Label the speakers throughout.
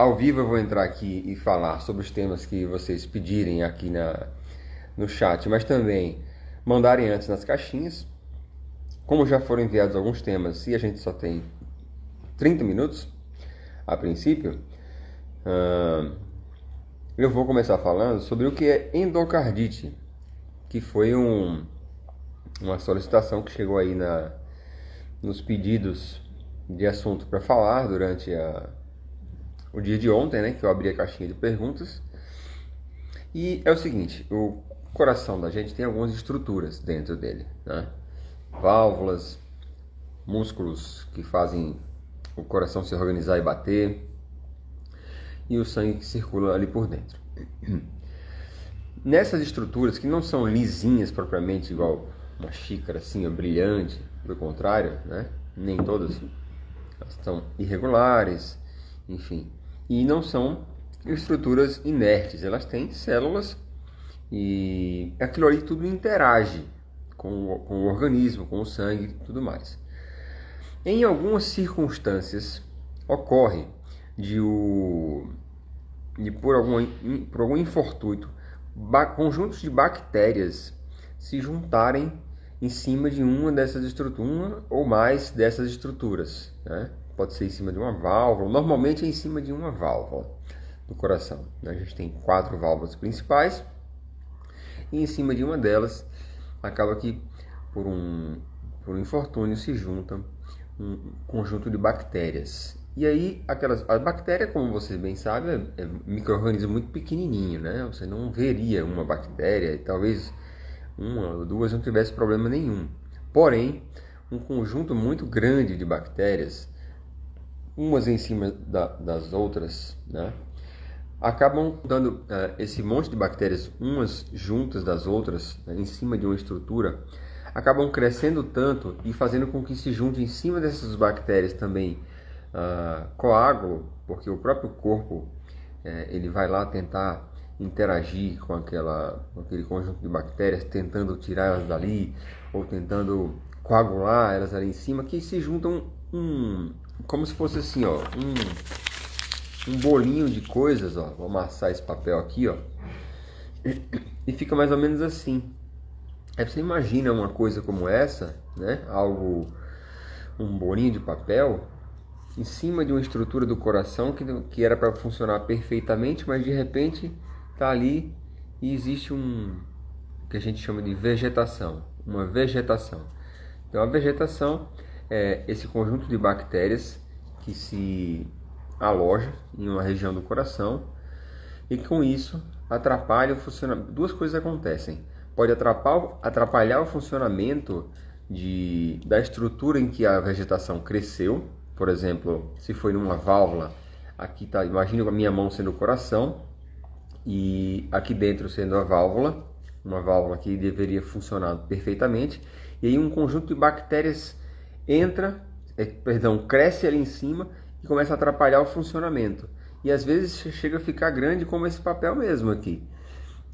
Speaker 1: ao vivo eu vou entrar aqui e falar sobre os temas que vocês pedirem aqui no chat, mas também mandarem antes nas caixinhas. Como já foram enviados alguns temas e a gente só tem 30 minutos a princípio, eu vou começar falando sobre o que é endocardite, que foi uma solicitação que chegou aí nos pedidos de assunto para falar durante o dia de ontem, né, que eu abri a caixinha de perguntas. E é o seguinte, o coração da gente tem algumas estruturas dentro dele, né? Válvulas, músculos que fazem o coração se organizar e bater, e o sangue que circula ali por dentro. Nessas estruturas que não são lisinhas propriamente, igual uma xícara assim, brilhante, pelo contrário, né? Nem todas, elas são irregulares, enfim, e não são estruturas inertes, elas têm células e aquilo ali tudo interage com o organismo, com o sangue e tudo mais. Em algumas circunstâncias ocorre por algum infortúnio, conjuntos de bactérias se juntarem em cima de uma dessas estruturas, uma ou mais dessas estruturas, né? Pode ser em cima de uma válvula, normalmente é em cima de uma válvula do coração. A gente tem 4 válvulas principais e em cima de uma delas acaba que por um infortúnio se junta um conjunto de bactérias. E aí a bactéria, como vocês bem sabem, é um micro-organismo muito pequenininho, né? Você não veria uma bactéria, e talvez uma ou duas não tivesse problema nenhum. Porém, um conjunto muito grande de bactérias, umas em cima das outras, né? Acabam dando esse monte de bactérias, umas juntas das outras, né, em cima de uma estrutura, acabam crescendo tanto e fazendo com que se junte em cima dessas bactérias também coágulo, porque o próprio corpo ele vai lá tentar interagir com aquele conjunto de bactérias, tentando tirar elas dali, ou tentando coagular elas ali em cima, que se juntam como se fosse assim, ó, um bolinho de coisas, ó. Vou amassar esse papel aqui, ó, e fica mais ou menos assim. Aí você imagina uma coisa como essa, né? Um bolinho de papel em cima de uma estrutura do coração que era para funcionar perfeitamente, mas de repente está ali e existe que a gente chama de vegetação, uma vegetação. Então a vegetação é esse conjunto de bactérias que se aloja em uma região do coração e com isso atrapalha o funcionamento. Duas coisas acontecem. Pode atrapalhar o funcionamento da estrutura em que a vegetação cresceu. Por exemplo, se foi numa válvula, aqui tá, imagina a minha mão sendo o coração e aqui dentro sendo a válvula, uma válvula que deveria funcionar perfeitamente, e aí um conjunto de bactérias cresce ali em cima e começa a atrapalhar o funcionamento. E às vezes chega a ficar grande como esse papel mesmo aqui.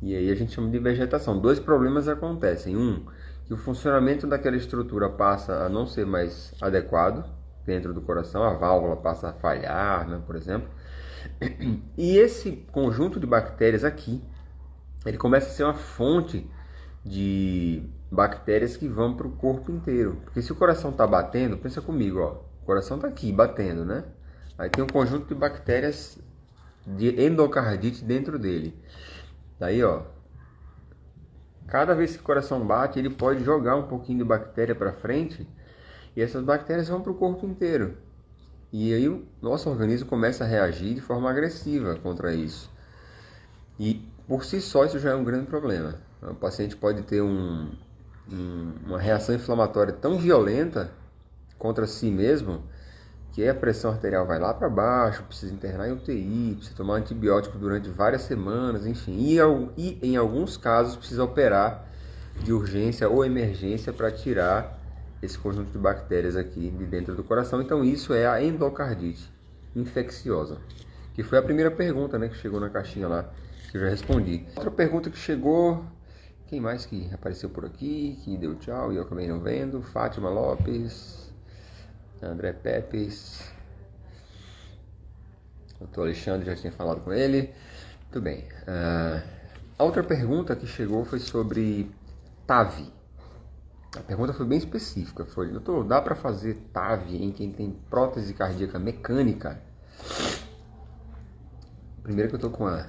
Speaker 1: E aí a gente chama de vegetação. 2 problemas acontecem. Que o funcionamento daquela estrutura passa a não ser mais adequado dentro do coração, a válvula passa a falhar, né, por exemplo. E esse conjunto de bactérias aqui, ele começa a ser uma fonte de bactérias que vão para o corpo inteiro. Porque se o coração está batendo, pensa comigo, ó, o coração está aqui batendo, né? Aí tem um conjunto de bactérias de endocardite dentro dele. Daí, ó, cada vez que o coração bate, ele pode jogar um pouquinho de bactéria para frente e essas bactérias vão para o corpo inteiro. E aí o nosso organismo começa a reagir de forma agressiva contra isso. E por si só isso já é um grande problema. O paciente pode ter uma reação inflamatória tão violenta contra si mesmo que a pressão arterial vai lá para baixo, precisa internar em UTI, precisa tomar antibiótico durante várias semanas, enfim. E em alguns casos precisa operar de urgência ou emergência para tirar esse conjunto de bactérias aqui de dentro do coração. Então isso é a endocardite infecciosa, que foi a primeira pergunta, né, que chegou na caixinha lá, que eu já respondi. Outra pergunta que chegou, quem mais que apareceu por aqui, que deu tchau e eu acabei não vendo? Fátima Lopes, André Pepes. O doutor Alexandre já tinha falado com ele. Muito bem. A outra pergunta que chegou foi sobre TAV. A pergunta foi bem específica. Foi, doutor, dá para fazer TAV em quem tem prótese cardíaca mecânica? Primeiro que eu tô com a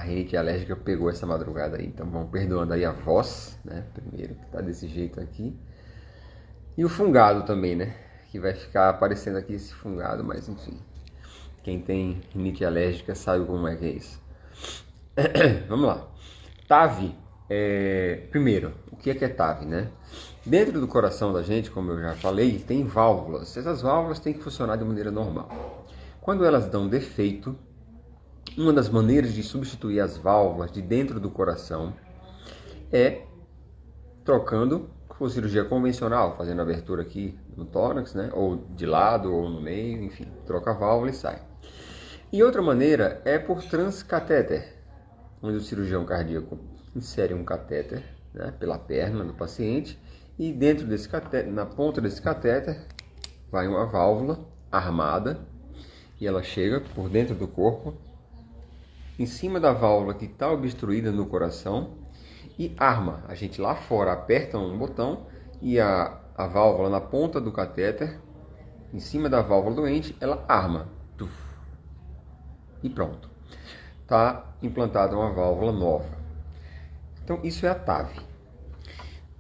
Speaker 1: rinite alérgica, pegou essa madrugada aí, então vamos perdoando aí a voz, né? Primeiro, que tá desse jeito aqui. E o fungado também, né? Que vai ficar aparecendo aqui esse fungado, mas enfim. Quem tem rinite alérgica sabe como é que é isso. Vamos lá. TAV, primeiro, o que é TAV, né? Dentro do coração da gente, como eu já falei, tem válvulas. Essas válvulas têm que funcionar de maneira normal. Quando elas dão defeito, uma das maneiras de substituir as válvulas de dentro do coração é trocando com cirurgia convencional, fazendo abertura aqui no tórax, né? Ou de lado ou no meio, enfim, troca a válvula e sai. E outra maneira é por transcatéter, onde o cirurgião cardíaco insere um catéter, né, pela perna do paciente e dentro desse catéter, na ponta desse catéter, vai uma válvula armada e ela chega por dentro do corpo, em cima da válvula que está obstruída no coração e arma. A gente lá fora aperta um botão e a válvula na ponta do catéter, em cima da válvula doente, ela arma. E pronto. Está implantada uma válvula nova. Então isso é a TAV.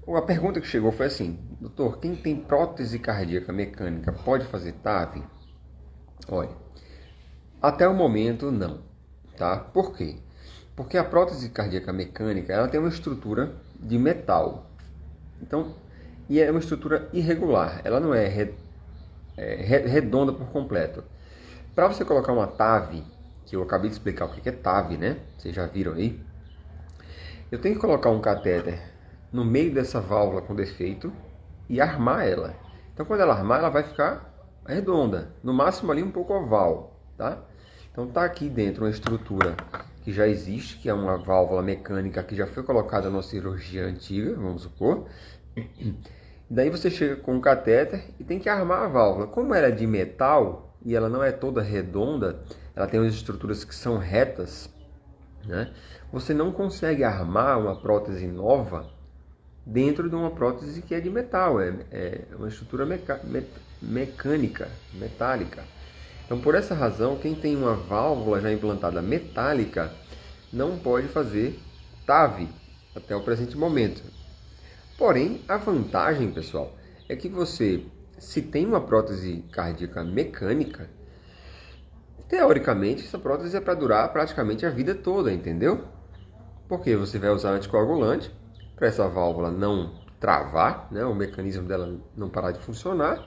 Speaker 1: A pergunta que chegou foi assim: doutor, quem tem prótese cardíaca mecânica pode fazer TAV? Olha, até o momento não, tá? Por quê? Porque a prótese cardíaca mecânica, ela tem uma estrutura de metal. Então, e é uma estrutura irregular, ela não é redonda por completo. Para você colocar uma TAV, que eu acabei de explicar o que é TAV, né? Vocês já viram aí? Eu tenho que colocar um catéter no meio dessa válvula com defeito e armar ela. Então, quando ela armar, ela vai ficar redonda, no máximo ali um pouco oval, tá? Então, tá aqui dentro uma estrutura que já existe, que é uma válvula mecânica que já foi colocada numa cirurgia antiga, vamos supor. Daí você chega com um catéter e tem que armar a válvula. Como ela é de metal e ela não é toda redonda, ela tem umas estruturas que são retas, né? Você não consegue armar uma prótese nova dentro de uma prótese que é de metal, é uma estrutura mecânica, metálica. Então, por essa razão, quem tem uma válvula já implantada metálica não pode fazer TAV até o presente momento. Porém, a vantagem, pessoal, é que você, se tem uma prótese cardíaca mecânica, teoricamente, essa prótese é para durar praticamente a vida toda, entendeu? Porque você vai usar anticoagulante para essa válvula não travar, né, o mecanismo dela não parar de funcionar,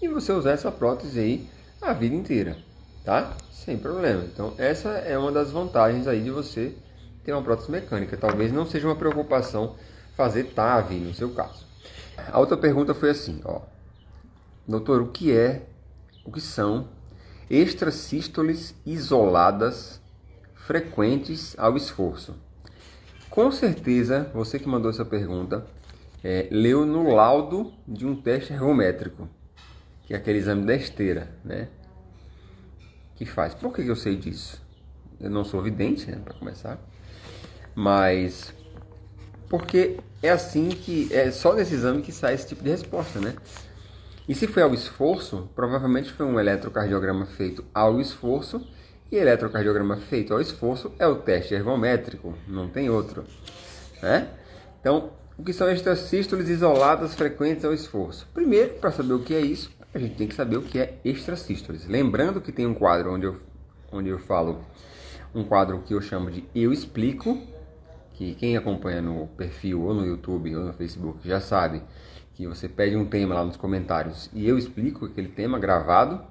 Speaker 1: e você usar essa prótese aí a vida inteira, tá? Sem problema. Então, essa é uma das vantagens aí de você ter uma prótese mecânica. Talvez não seja uma preocupação fazer TAV no seu caso. A outra pergunta foi assim, ó: doutor, o que são extrasístoles isoladas frequentes ao esforço? Com certeza, você que mandou essa pergunta leu no laudo de um teste ergométrico, que é aquele exame da esteira, né? Que faz. Por que eu sei disso? Eu não sou vidente, né, para começar, mas porque é assim que é só nesse exame que sai esse tipo de resposta, né? E se foi ao esforço, provavelmente foi um eletrocardiograma feito ao esforço, e eletrocardiograma feito ao esforço é o teste ergométrico, não tem outro, né? Então, o que são extrasístoles isoladas frequentes ao esforço? Primeiro, para saber o que é isso, a gente tem que saber o que é extrasístoles. Lembrando que tem um quadro onde eu falo, um quadro que eu chamo de Eu Explico, que quem acompanha no perfil ou no YouTube ou no Facebook já sabe que você pede um tema lá nos comentários e eu explico aquele tema gravado.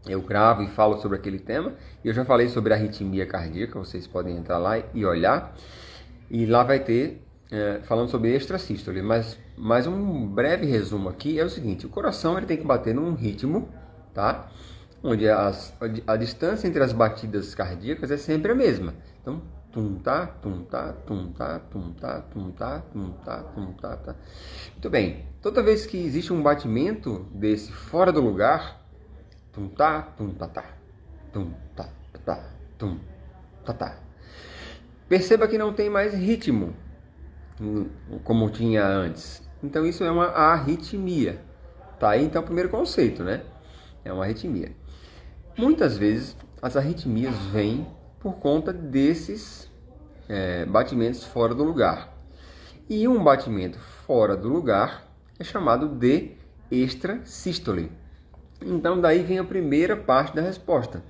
Speaker 1: Eu gravo e falo sobre aquele tema. Eu já falei sobre arritmia cardíaca, vocês podem entrar lá e olhar. E lá vai ter falando sobre extrasístole, mas um breve resumo aqui é o seguinte: o coração ele tem que bater num ritmo, tá? Onde a distância entre as batidas cardíacas é sempre a mesma. Então, tum tá, tum tá, tum tá, tum tá, tum tá, tum tá, tum tá, tá. Muito bem. Toda vez que existe um batimento desse fora do lugar, tum tá, tum tá, tá, tum tá, tum, tá, tá. Perceba que não tem mais ritmo, como tinha antes. Então isso é uma arritmia. Tá aí então o primeiro conceito, né? É uma arritmia. Muitas vezes as arritmias vêm por conta desses batimentos fora do lugar. E um batimento fora do lugar é chamado de extrasístole. Então daí vem a primeira parte da resposta.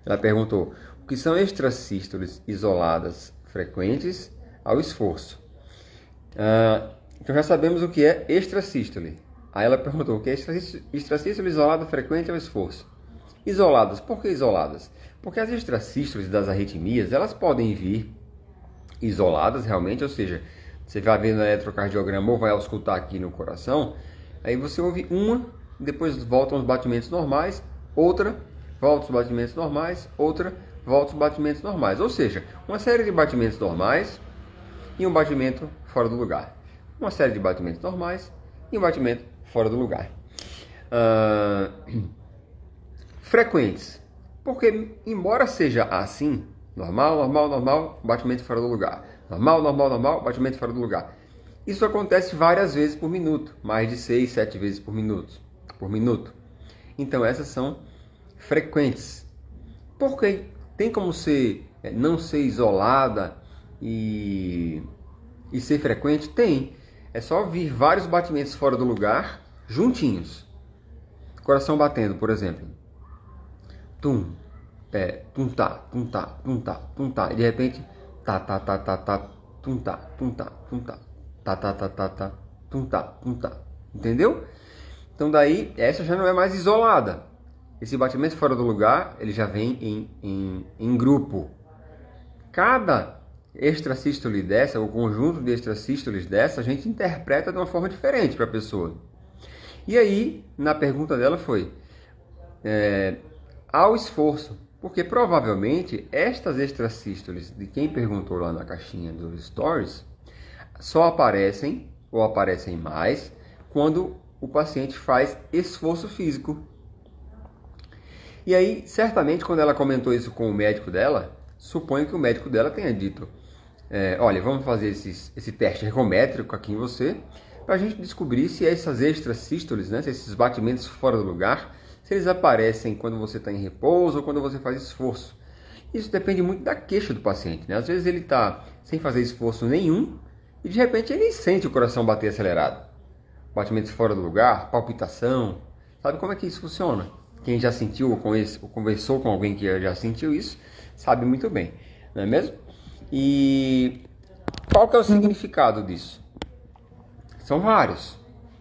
Speaker 1: Ela perguntou: o que são extrasístoles isoladas frequentes ao esforço? Então já sabemos o que é extrasístole. Aí ela perguntou: o que é extrasístole isolada frequente ao esforço? Isoladas. Por que isoladas? Porque as extrasístoles das arritmias, elas podem vir isoladas realmente, ou seja, você vai ver no eletrocardiograma ou vai auscultar aqui no coração, aí você ouve uma, depois voltam os batimentos normais, outra, volta os batimentos normais, outra, volta os batimentos normais. Ou seja, uma série de batimentos normais e um batimento fora do lugar. Uma série de batimentos normais e um batimento fora do lugar. Frequentes. Porque, embora seja assim, normal, normal, normal, batimento fora do lugar. Normal, normal, normal, batimento fora do lugar. Isso acontece várias vezes por minuto. Mais de 6, 7 vezes por minuto. Então, essas são frequentes. Porque tem como não ser isolada e ser frequente? Tem. É só vir vários batimentos fora do lugar, juntinhos. Coração batendo, por exemplo. Tum, tum tá, tum tá, tum tá, tum tá. E de repente, tá, tá, tá, tá, tá, tum tá, tum tá, tum tá. Tá, tá, tá, tá, tá, tum tá, tum tá. Entendeu? Então daí, essa já não é mais isolada. Esse batimento fora do lugar, ele já vem em grupo. Cada extrasístole dessa, o conjunto de extrasístoles dessa, a gente interpreta de uma forma diferente para a pessoa. E aí, na pergunta dela foi ao esforço, porque provavelmente estas extrasístoles de quem perguntou lá na caixinha dos stories só aparecem ou aparecem mais quando o paciente faz esforço físico. E aí, certamente, quando ela comentou isso com o médico dela, suponho que o médico dela tenha dito: olha, vamos fazer esse teste ergométrico aqui em você, para a gente descobrir se essas extrasístoles, né, se esses batimentos fora do lugar, se eles aparecem quando você está em repouso ou quando você faz esforço. Isso depende muito da queixa do paciente, né? Às vezes ele está sem fazer esforço nenhum e de repente ele sente o coração bater acelerado. Batimentos fora do lugar, palpitação. Sabe como é que isso funciona? Quem já sentiu ou conversou com alguém que já sentiu isso, sabe muito bem, não é mesmo? E qual que é o significado disso? São vários,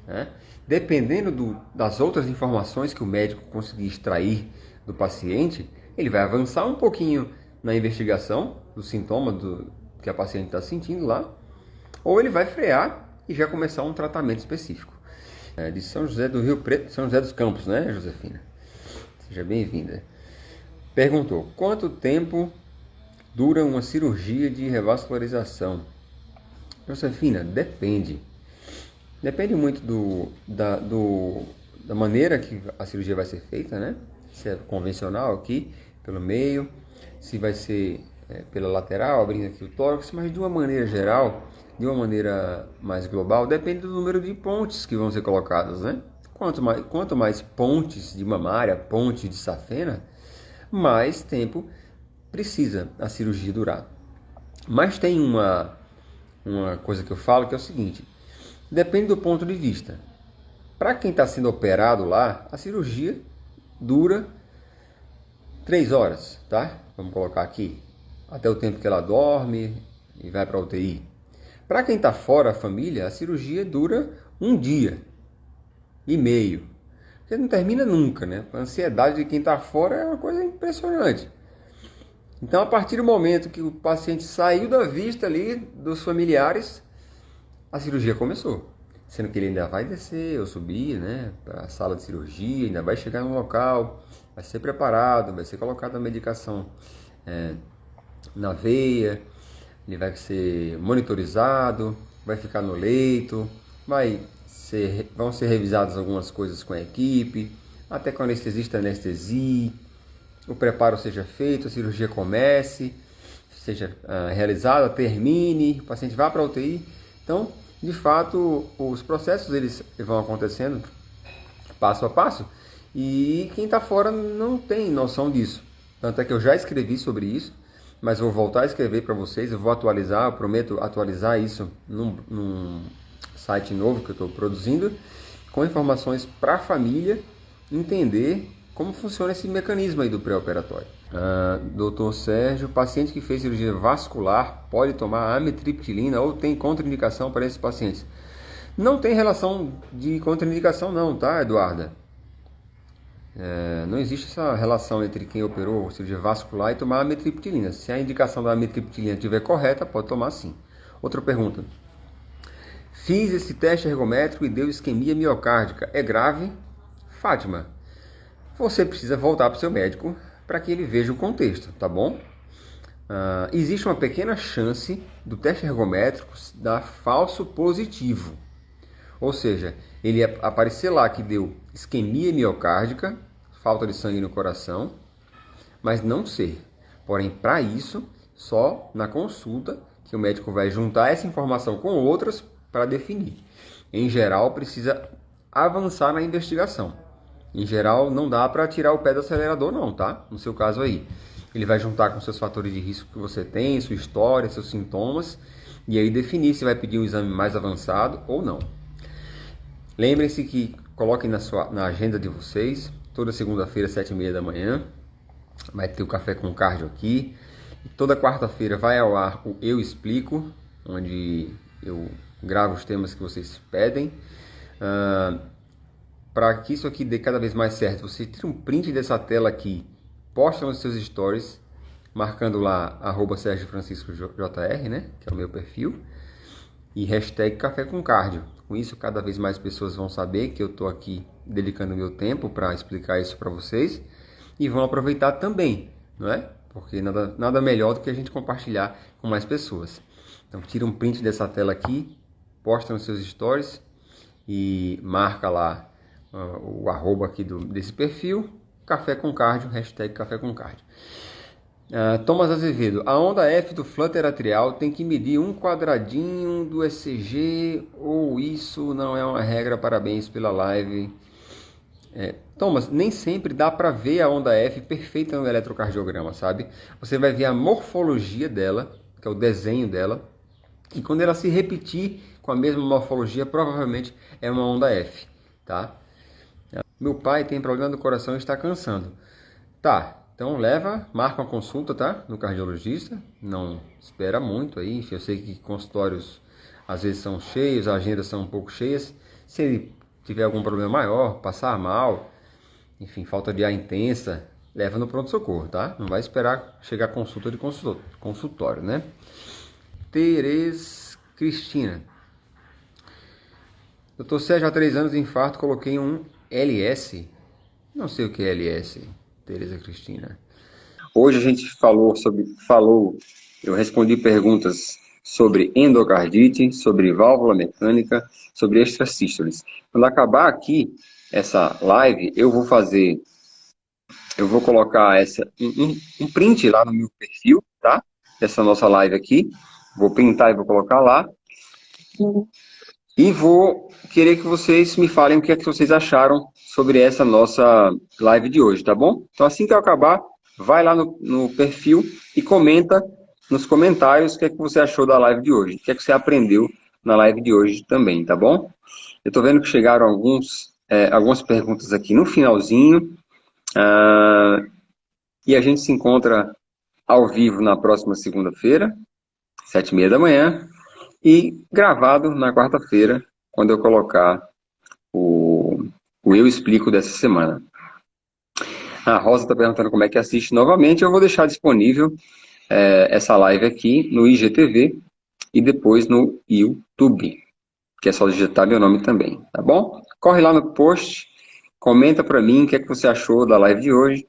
Speaker 1: né? Dependendo das outras informações que o médico conseguir extrair do paciente, ele vai avançar um pouquinho na investigação do sintoma que a paciente está sentindo lá, ou ele vai frear e já começar um tratamento específico. De São José do Rio Preto, São José dos Campos, né, Josefina? Seja bem-vinda. Perguntou: quanto tempo dura uma cirurgia de revascularização? Josefina, depende. Depende muito da maneira que a cirurgia vai ser feita, né? Se é convencional aqui, pelo meio, se vai ser pela lateral, abrindo aqui o tórax, mas de uma maneira geral, de uma maneira mais global, depende do número de pontes que vão ser colocadas, né? Quanto mais pontes de mamária, pontes de safena, mais tempo precisa a cirurgia durar. Mas tem uma coisa que eu falo que é o seguinte: depende do ponto de vista. Para quem está sendo operado lá, a cirurgia dura 3 horas, tá? Vamos colocar aqui, até o tempo que ela dorme e vai para a UTI. Para quem está fora da família, a cirurgia dura 1 dia e meio. Porque não termina nunca, né? A ansiedade de quem está fora é uma coisa impressionante. Então, a partir do momento que o paciente saiu da vista ali dos familiares, a cirurgia começou. Sendo que ele ainda vai descer ou subir, né, para a sala de cirurgia, ainda vai chegar no local, vai ser preparado, vai ser colocada a medicação na veia, ele vai ser monitorizado, vai ficar no leito, vão ser revisadas algumas coisas com a equipe, até com o anestesista anestesia, o preparo seja feito, a cirurgia comece, seja realizada, termine, o paciente vá para a UTI. Então, de fato, os processos eles vão acontecendo passo a passo e quem está fora não tem noção disso. Tanto é que eu já escrevi sobre isso, mas vou voltar a escrever para vocês, eu vou atualizar, eu prometo atualizar isso num site novo que eu estou produzindo, com informações para a família entender como funciona esse mecanismo aí do pré-operatório. Doutor Sérgio, paciente que fez cirurgia vascular pode tomar amitriptilina ou tem contraindicação para esses pacientes? Não tem relação de contraindicação não, tá, Eduarda? Não existe essa relação entre quem operou cirurgia vascular e tomar amitriptilina. Se a indicação da amitriptilina estiver correta, pode tomar sim. Outra pergunta. Fiz esse teste ergométrico e deu isquemia miocárdica. É grave? Fátima, você precisa voltar para o seu médico para que ele veja o contexto, tá bom? Existe uma pequena chance do teste ergométrico dar falso positivo. Ou seja, ele aparecer lá que deu isquemia miocárdica, falta de sangue no coração, mas não ser. Porém, para isso, só na consulta que o médico vai juntar essa informação com outras para definir. Em geral, precisa avançar na investigação. Em geral, não dá para tirar o pé do acelerador não, tá? No seu caso aí. Ele vai juntar com seus fatores de risco que você tem, sua história, seus sintomas, e aí definir se vai pedir um exame mais avançado ou não. Lembrem-se que coloquem na agenda de vocês, toda segunda-feira, 7h30 da manhã, vai ter o Café com Cardio aqui. E toda quarta-feira vai ao ar o Eu Explico, onde eu gravo os temas que vocês pedem. Para que isso aqui dê cada vez mais certo, você tira um print dessa tela aqui, posta nos seus stories, marcando lá @SérgioFranciscoJR, né, que é o meu perfil, e hashtag Café com Cardio. Com isso, cada vez mais pessoas vão saber que eu estou aqui dedicando meu tempo para explicar isso para vocês e vão aproveitar também, não é? Porque nada melhor do que a gente compartilhar com mais pessoas. Então, tira um print dessa tela aqui, posta nos seus stories e marca lá o arroba aqui desse perfil, Café com Cardio, hashtag Café com Cardio. Thomas Azevedo, a onda F do flutter atrial tem que medir um quadradinho do ECG ou isso não é uma regra? Parabéns pela live. Thomas, nem sempre dá para ver a onda F perfeita no eletrocardiograma, sabe? Você vai ver a morfologia dela, que é o desenho dela, e quando ela se repetir com a mesma morfologia, provavelmente é uma onda F, tá? Meu pai tem problema do coração e está cansando. Tá, então marca uma consulta, tá? No cardiologista, não espera muito aí, enfim, eu sei que consultórios às vezes são cheios, as agendas são um pouco cheias. Se ele tiver algum problema maior, passar mal, enfim, falta de ar intensa, leva no pronto-socorro, tá? Não vai esperar chegar a consulta de consultório, né? Tereza Cristina. Doutor Sérgio, há 3 anos de infarto, coloquei um LS. Não sei o que é LS, Tereza Cristina. Hoje a gente eu respondi perguntas sobre endocardite, sobre válvula mecânica, sobre extrasístoles. Quando acabar aqui essa live, eu vou colocar um print lá no meu perfil, tá? Dessa nossa live aqui. Vou printar e vou colocar lá. E vou querer que vocês me falem o que é que vocês acharam sobre essa nossa live de hoje, tá bom? Então, assim que eu acabar, vai lá no perfil e comenta nos comentários o que é que você achou da live de hoje, o que é que você aprendeu na live de hoje também, tá bom? Eu tô vendo que chegaram algumas perguntas aqui no finalzinho, e a gente se encontra ao vivo na próxima segunda-feira, 7h30 da manhã, e gravado na quarta-feira, quando eu colocar o Eu Explico dessa semana. A Rosa está perguntando como é que assiste novamente. Eu vou deixar disponível essa live aqui no IGTV e depois no YouTube, que é só digitar meu nome também, tá bom? Corre lá no post, comenta para mim o que é que você achou da live de hoje,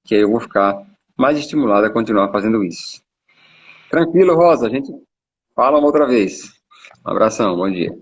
Speaker 1: que aí eu vou ficar mais estimulado a continuar fazendo isso. Tranquilo, Rosa, a gente fala uma outra vez. Um abração, bom dia.